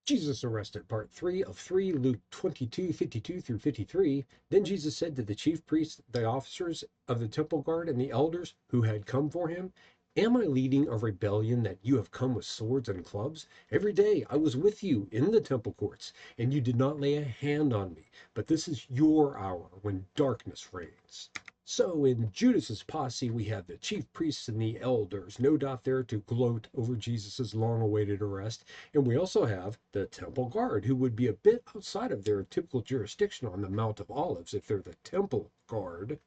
Jesus arrested, part 3 of 3, Luke 22:52 through 53. Then Jesus said to the chief priests, the officers of the temple guard, and the elders who had come for him, am I leading a rebellion that you have come with swords and clubs? Every day I was with you in the temple courts, and you did not lay a hand on me. But this is your hour when darkness reigns. So in Judas's posse, we have the chief priests and the elders, no doubt there to gloat over Jesus's long-awaited arrest. And we also have the temple guard, who would be a bit outside of their typical jurisdiction on the Mount of Olives if they're the temple guard.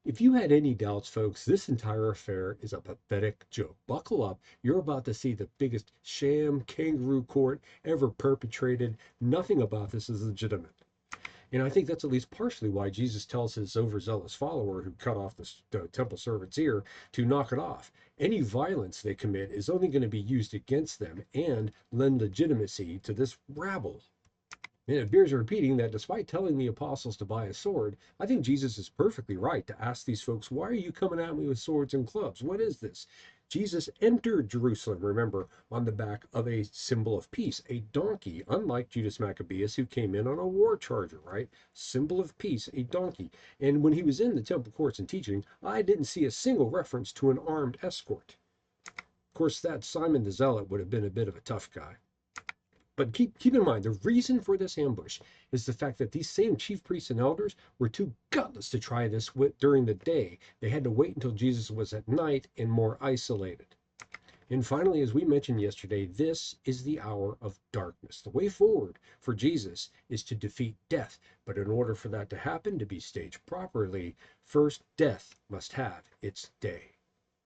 If you had any doubts, folks, this entire affair is a pathetic joke. Buckle up. You're about to see the biggest sham kangaroo court ever perpetrated. Nothing about this is legitimate. And I think that's at least partially why Jesus tells his overzealous follower who cut off the temple servant's ear to knock it off. Any violence they commit is only going to be used against them and lend legitimacy to this rabble. And it bears repeating that despite telling the apostles to buy a sword, I think Jesus is perfectly right to ask these folks, why are you coming at me with swords and clubs? What is this? Jesus entered Jerusalem, remember, on the back of a symbol of peace, a donkey, unlike Judas Maccabeus, who came in on a war charger, right? Symbol of peace, a donkey. And when he was in the temple courts and teaching, I didn't see a single reference to an armed escort. Of course, that Simon the Zealot would have been a bit of a tough guy. But keep in mind, the reason for this ambush is the fact that these same chief priests and elders were too gutless to try this during the day. They had to wait until Jesus was at night and more isolated. And finally, as we mentioned yesterday, this is the hour of darkness. The way forward for Jesus is to defeat death. But in order for that to happen, to be staged properly, first death must have its day.